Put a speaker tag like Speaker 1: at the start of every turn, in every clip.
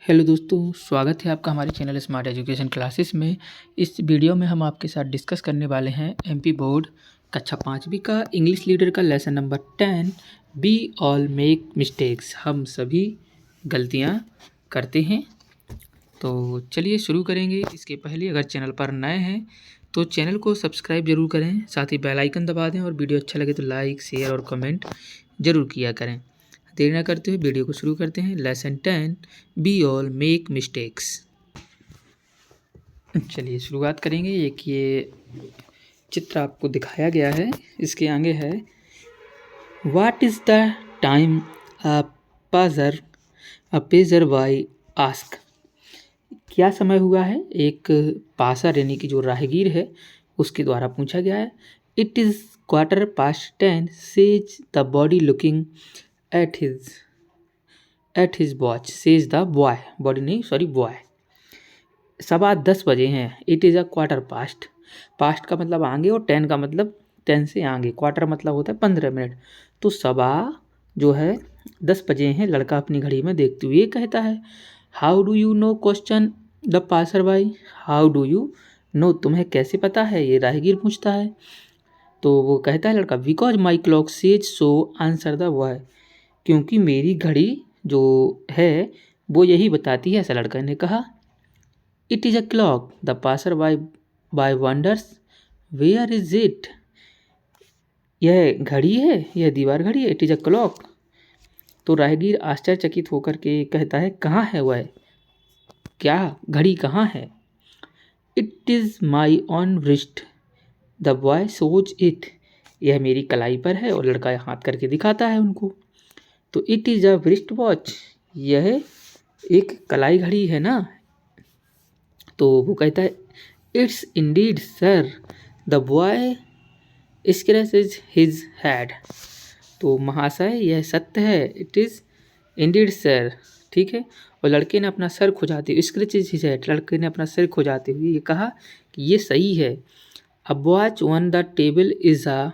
Speaker 1: Hello दोस्तों, स्वागत है आपका हमारे चैनल स्मार्ट एजुकेशन क्लासेस में। इस वीडियो में हम आपके साथ डिस्कस करने वाले हैं एमपी बोर्ड कक्षा 5वीं का इंग्लिश लीडर का lesson number 10 be all make mistakes. हम सभी गलतियां करते हैं। तो चलिए शुरू करेंगे। इसके पहले अगर चैनल पर नए हैं तो चैनल को सब्सक्राइब जरूर करें, साथ ही बेल आइकन दबा दें और वीडियो अच्छा लगे तो लाइक, शेयर और कमेंट जरूर किया करें। देर न करते हुए वीडियो को शुरू करते हैं। Lesson 10 be all make mistakes. चलिए शुरुआत करेंगे। एक ये चित्र आपको दिखाया गया है, इसके आगे है what is the time a passer by ask. क्या समय हुआ है, एक पासर यानी कि जो राहगीर है उसके द्वारा पूछा गया है। It is 10:15 says the body looking at his watch says the boy. Body नहीं, सॉरी, बॉय। 10:15 बजे हैं। It is a quarter past. Past का मतलब आगे और 10 का मतलब 10 से आगे। क्वार्टर मतलब होता है 15 मिनट। तो सवा जो है 10 बजे हैं, लड़का अपनी घड़ी में देखते हुए कहता है। How do you know, question the passer by. How do you know, तुम्हें कैसे पता है, ये राहगीर पूछता है। तो वो कहता है लड़का, because my clock says so, answer the boy. क्योंकि मेरी घड़ी जो है वो यही बताती है, ऐसा लड़का ने कहा। It is a clock. The passer by wonders where is it. यह घड़ी है, यह दीवार घड़ी है। It is a clock. तो राहगीर आश्चर्यचकित होकर के कहता है, कहाँ है वह, क्या घड़ी कहाँ है। It is my on wrist the boy सोच इट। यह मेरी कलाई पर है, और लड़का हाथ करके दिखाता है उनको। तो it is a wrist watch, यह एक कलाई घड़ी है ना। तो वो कहता है, it's Indeed sir the boy scratches his head. तो महाशय यह सत्य है। इट इज़ इंडीड सर, ठीक है। और लड़के ने अपना सर खुजाते हुए, स्क्रैचेज हिज हेड, लड़के ने अपना सिर खुजाते हुए ये कहा कि ये सही है। A watch on the table is a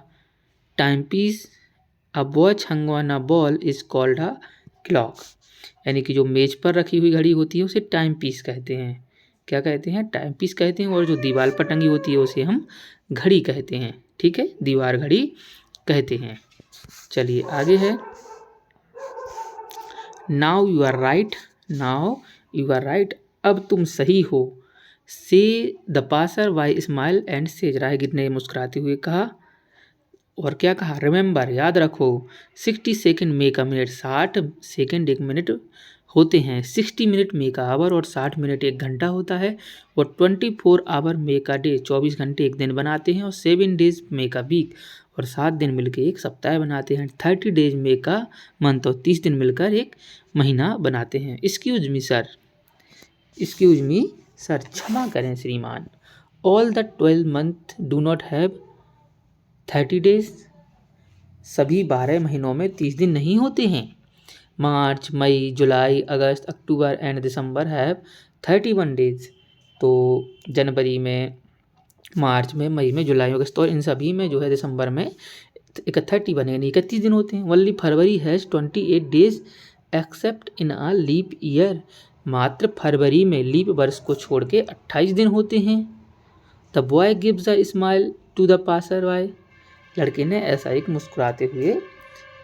Speaker 1: time piece. A watch hung on a wall is called a clock. यानी कि जो मेज पर रखी हुई घड़ी होती है उसे टाइम पीस कहते हैं। क्या कहते हैं, टाइम पीस कहते हैं। और जो दीवार पर टंगी होती है उसे हम घड़ी कहते हैं, ठीक है, दीवार घड़ी कहते हैं। चलिए आगे है। Now you are right. Now you are right, अब तुम सही हो। Says the passer by smile and says. राहगीर ने मुस्कुराते हुए कहा, और क्या कहा, रिमेंबर, याद रखो। 60 second make a minute. 60 second एक मिनट होते हैं। 60 मिनट मेक अ आवर, और 60 मिनट एक घंटा होता है। और 24 आवर मेक अ डे, 24 घंटे एक दिन बनाते हैं। और 7 डेज मेक अ वीक, और 7 दिन मिलकर एक सप्ताह बनाते हैं। 30 डेज मेक अ मंथ, और 30 दिन मिलकर एक महीना बनाते हैं। Excuse me sir, excuse me sir, क्षमा करें श्रीमान। All the 12 month do not have 30 days. सभी 12 महीनों में 30 दिन नहीं होते हैं। March, May, July, August, October and December have 31 days. तो जनवरी में, मार्च में, मई में, जुलाई में, अगस्त, और इन सभी में जो है दिसंबर में 30 बने, 31 दिन होते हैं। Only February has 28 days except in a leap year. मात्र फरवरी में लीप वर्ष को छोड़ के 28 दिन होते हैं। The boy gives a smile to the passer by. लड़के ने ऐसा एक मुस्कुराते हुए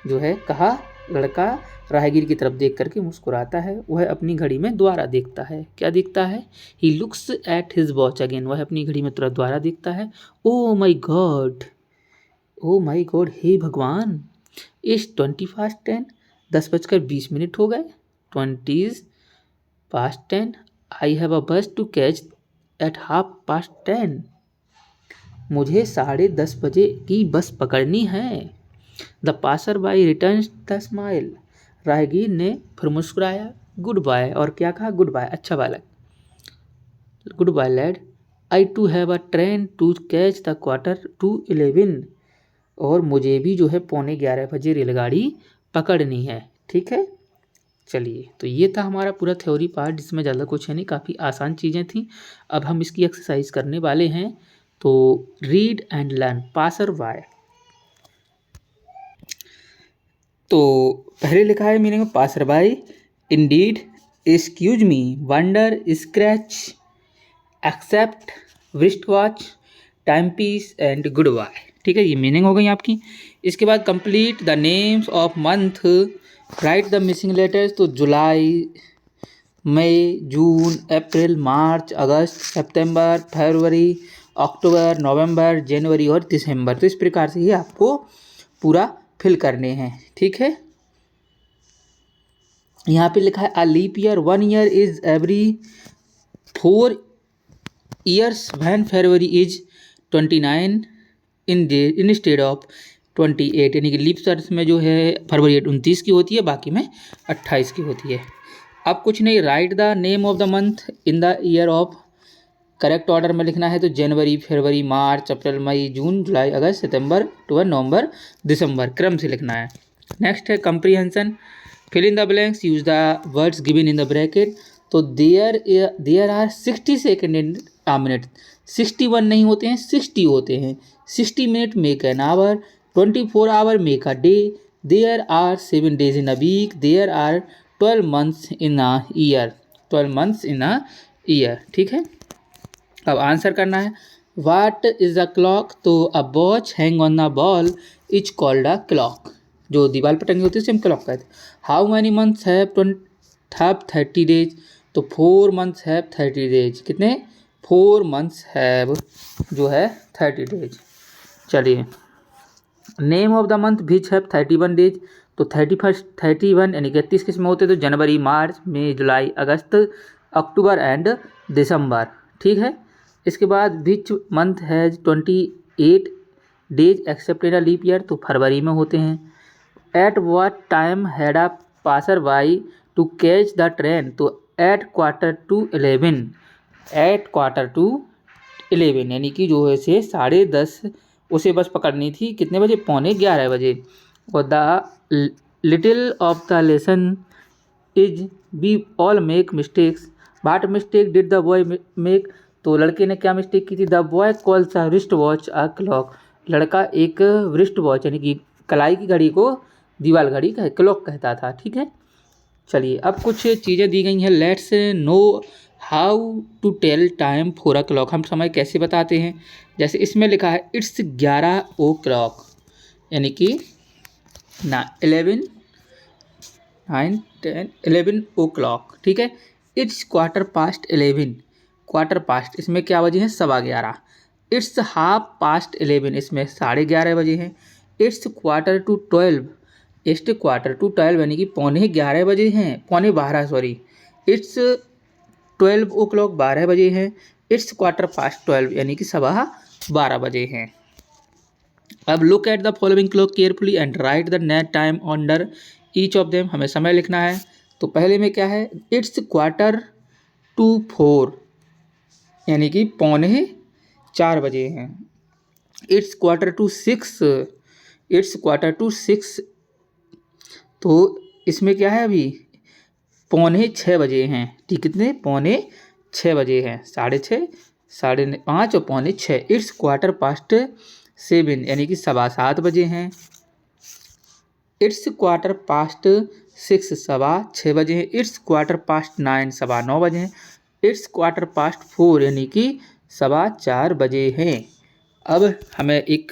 Speaker 1: जो है कहा। लड़का राहगीर की तरफ देख करके मुस्कुराता है। वह अपनी घड़ी में दोबारा देखता है। क्या देखता है, he looks at his watch again. वह अपनी घड़ी में तुरंत दोबारा देखता है। ओ माई गॉड, ओ माई गॉड, हे भगवान। इस 20:10, 10:20 हो गए। 20:10, आई हैव अ बस टू कैच एट 10:30। मुझे 10:30 बजे की बस पकड़नी है। The passer by written the smile. राहगीर ने फिर मुस्कुराया। गुड बाय, और क्या कहा, गुड बाय, अच्छा बालक, good bye lad. I to have a train to catch the 11:45। और मुझे भी जो है 11:15 बजे रेलगाड़ी पकड़नी है, ठीक है। चलिए, तो ये था हमारा पूरा थ्योरी पार्ट, जिसमें ज़्यादा कुछ है नहीं, काफ़ी आसान चीज़ें थी। अब हम इसकी एक्सरसाइज करने वाले हैं। तो read and learn. Passer by, तो पहले लिखा है मीनिंग में passer by, indeed, excuse me, wonder, scratch, except, wrist watch, time piece and good bye. ठीक है, ये मीनिंग हो गई आपकी। इसके बाद complete the names of month, write the missing letters. तो जुलाई, मई, जून, अप्रैल, मार्च, अगस्त, सितंबर, फरवरी, अक्टूबर, नवंबर, जनवरी और दिसंबर। तो इस प्रकार से ही आपको पूरा फिल करने हैं। ठीक है, यहाँ पे लिखा है a leap year, 1 year is every 4 years when February is 29 instead of 28। यानी कि लीप ईयर्स में जो है फरवरी 29 की होती है, बाकी में 28 की होती है। अब कुछ नहीं, right the name of the month in the year of, correct order में लिखना है तो जनवरी, फरवरी, मार्च, अप्रैल, मई, जून, जुलाई, अगस्त, सितंबर, अक्टूबर, नवंबर, दिसंबर, क्रम से लिखना है। नेक्स्ट है comprehension, fill in the blanks, use the words given in the bracket. तो there are 60 second in a minute, 61 नहीं होते हैं, 60 होते हैं। 60 minute make an hour, 24 hour make a day, there are 7 days in a week, there are 12 months in a year, 12 months in a year. ठीक है, अब answer करना है। वाट इज अ क्लॉक, तो a watch hang on a wall is called a clock. जो दीवार पर टंगी होती है उसे हम क्लॉक कहते हैं। How many months have 30 days, तो 4 मंथ्स हैव 30 डेज। कितने? 4 मंथ्स हैव जो है 30 डेज। चलिए, name of the month which have 31 days, तो 31 31 यानी कि 31 किस में होते हैं, तो जनवरी, मार्च, May, July, August, October and दिसंबर। ठीक है, इसके बाद which month has 28 days except in a leap year, तो फरवरी में होते हैं। At what time had a passer by to catch the train, तो एट 11:45, एट 11:45 यानी कि जो है से 10:30 उसे बस पकड़नी थी, कितने बजे? 11:45 बजे। और the little of the lesson is we all make mistakes, what mistake did the boy make, तो लड़के ने क्या मिस्टेक की थी? The boy calls a wrist watch a clock, लड़का एक रिस्ट वॉच यानी कि कलाई की घड़ी को दीवार घड़ी का क्लॉक कहता था। ठीक है, चलिए अब कुछ चीज़ें दी गई हैं। Let's know how to tell time for a clock, हम समय कैसे बताते हैं। जैसे इसमें लिखा है इट्स 11 o'clock, यानी कि 11 9 10 11 o'clock। ठीक है, इट्स 11:15, क्वार्टर पास्ट इसमें क्या बजे हैं? 11:15। इट्स 11:30, इसमें 11:30 बजे हैं। इट्स 11:45, इट्स 11:45 यानी कि 11:15 बजे हैं, 11:15 सॉरी। इट्स 12 o'clock, 12 बजे हैं। इट्स 12:15 यानी कि 12:15 बजे हैं। अब look at the following clock carefully and right the net time under each of them, हमें समय लिखना है। तो पहले में क्या है? इट्स 3:45 यानी कि 3:45 बजे हैं। इट्स 4:45, इट्स 4:45, तो इसमें क्या है? अभी 5:45 बजे हैं। ठीक, कितने? 5:45 बजे हैं, 6:30, 5:30 और 5:45। इट्स 7:15 यानी कि 7:15 बजे हैं। इट्स 6:15, 6:15 बजे हैं। इट्स 9:15, 9:15 बजे हैं। इट्स 4:15 यानी कि 4:15 बजे हैं। अब हमें एक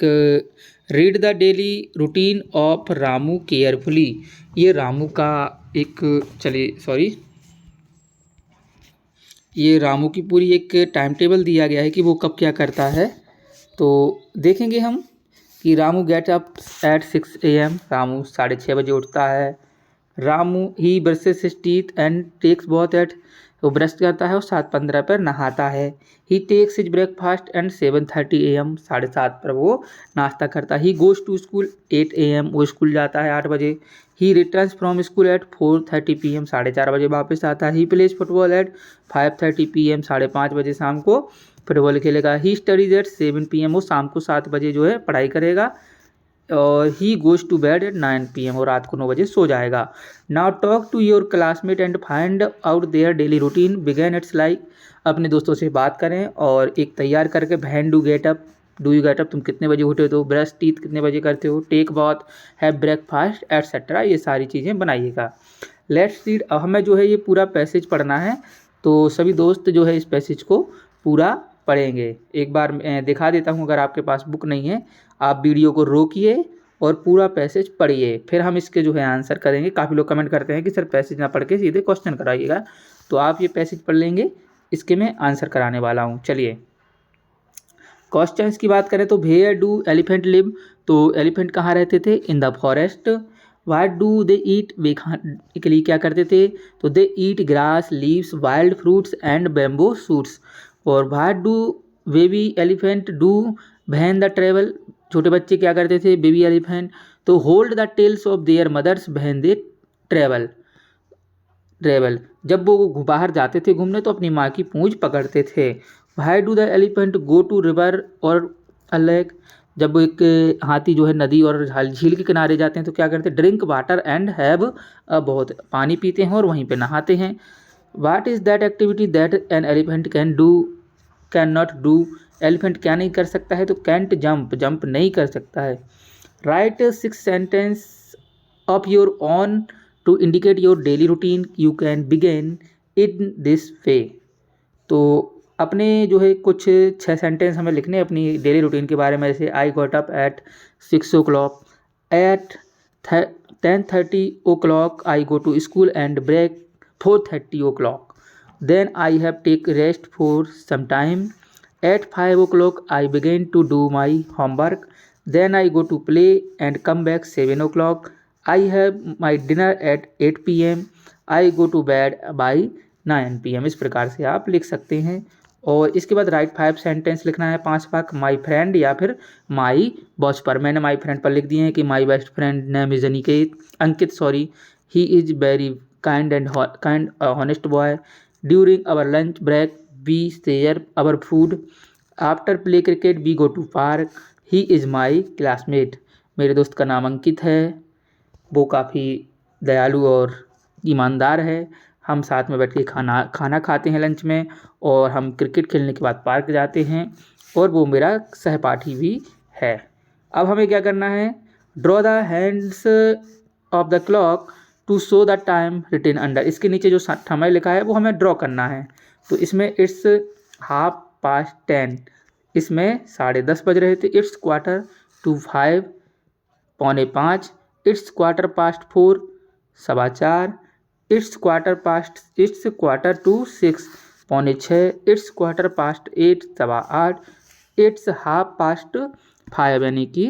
Speaker 1: read the daily routine of Ramu carefully, ये रामू का एक, चलिए सॉरी, ये रामू की पूरी एक टाइम टेबल दिया गया है कि वो कब क्या करता है। तो देखेंगे हम कि Ramu get up at 6 AM, Ramu 6:30 बजे उठता है। Ramu he brushes his teeth and takes bath at, वो ब्रश करता है और 7:15 पर नहाता है। He takes his breakfast and 7:30 AM, 7:30 पर वो नाश्ता करता है। He goes to school 8 AM, वो स्कूल जाता है 8 बजे। He returns from school at 4:30 PM, 4:30 बजे वापस आता है। ही प्लेज फुटबॉल एट 5:30 PM, 5:30 बजे शाम को फुटबॉल खेलेगा। ही स्टडीज एट 7 PM, वो शाम को 7 बजे जो है पढ़ाई करेगा। और he goes to bed at 9 PM, और रात को 9 बजे सो जाएगा। Now talk to your classmate and find out their daily routine begin it's like, अपने दोस्तों से बात करें और एक तैयार करके when do get up, do you get up, तुम कितने बजे उठे हो, ब्रश टीथ कितने बजे करते हो, take bath, have breakfast etcetera, ये सारी चीज़ें बनाइएगा। Let's read. अब हमें जो है ये पूरा पैसेज पढ़ना है, तो सभी दोस्त जो है इस पैसेज को पूरा पढ़ेंगे। एक बार मैं दिखा देता हूँ, अगर आपके पास बुक नहीं है आप वीडियो को रोकिए और पूरा पैसेज पढ़िए, फिर हम इसके जो है आंसर करेंगे। काफ़ी लोग कमेंट करते हैं कि सर पैसेज ना पढ़ के सीधे क्वेश्चन कराइएगा, तो आप ये पैसेज पढ़ लेंगे, इसके मैं आंसर कराने वाला हूँ। चलिए क्वेश्चंस की बात करें तो वेयर डू एलिफेंट लिव, तो एलिफेंट कहाँ रहते थे? In the forest. What do they eat, वे खाने के लिए क्या करते थे? तो they eat grass, leaves, wild fruits and bamboo shoots. और what do baby elephant do when the travel, छोटे बच्चे क्या करते थे बेबी एलिफेंट? तो hold the tails of their mothers when they travel. जब वो बाहर जाते थे घूमने तो अपनी माँ की पूंछ पकड़ते थे। Why do the elephant go to river or a lake, जब एक हाथी जो है नदी और झील के किनारे जाते हैं तो क्या करते हैं? ड्रिंक वाटर एंड हैव बहुत पानी पीते हैं और वहीं पे नहाते हैं। What is that activity that an elephant can not do, elephant क्या नहीं कर सकता है? तो कैंट जंप नहीं कर सकता है। Write 6 sentence of your own to indicate your daily routine, you can begin in this way. तो अपने जो है कुछ 6 सेंटेंस हमें लिखने हैं अपनी डेली रूटीन के बारे में। जैसे I got up at 6 o'clock, at 10:30 o'clock I go to school and break 4:30 o'clock, then I have take rest for some time, at 5 o'clock I begin to do my homework, then I go to play and come back 7 o'clock, I have my dinner at 8 PM, I go to bed by 9 PM। इस प्रकार से आप लिख सकते हैं। और इसके बाद राइट 5 सेंटेंस लिखना है 5 वाक्य माई फ्रेंड या फिर माई बॉस पर। मैंने माई फ्रेंड पर लिख दिए हैं कि my best friend name is Ankit sorry, he is very kind honest boy, during our lunch break we share our food, after play cricket we go to park, he is my classmate. मेरे दोस्त का नाम अंकित है, वो काफ़ी दयालु और ईमानदार है। हम साथ में बैठ के खाना खाते हैं लंच में, और हम क्रिकेट खेलने के बाद पार्क जाते हैं, और वो मेरा सहपाठी भी है। अब हमें क्या करना है? Draw the hands of the clock to show the time written under. इसके नीचे जो समय लिखा है वो हमें ड्रॉ करना है। तो इसमें इट्स 10:30, इसमें 10:30 बज रहे थे। It's 4:45, 4:45, it's 4:15, 4:15, it's 4:45, 6:45, it's 8:15, 8:15, it's 5:30, यानी कि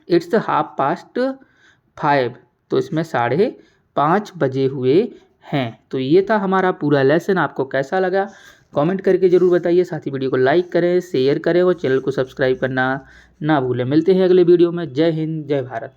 Speaker 1: इट्स 5:30। तो इसमें 5:30 बजे हुए हैं। तो ये था हमारा पूरा लेसन। आपको कैसा लगा कमेंट करके ज़रूर बताइए। साथ ही वीडियो को लाइक करें, शेयर करें और चैनल को सब्सक्राइब करना ना भूलें। मिलते हैं अगले वीडियो में। जय हिंद, जय भारत।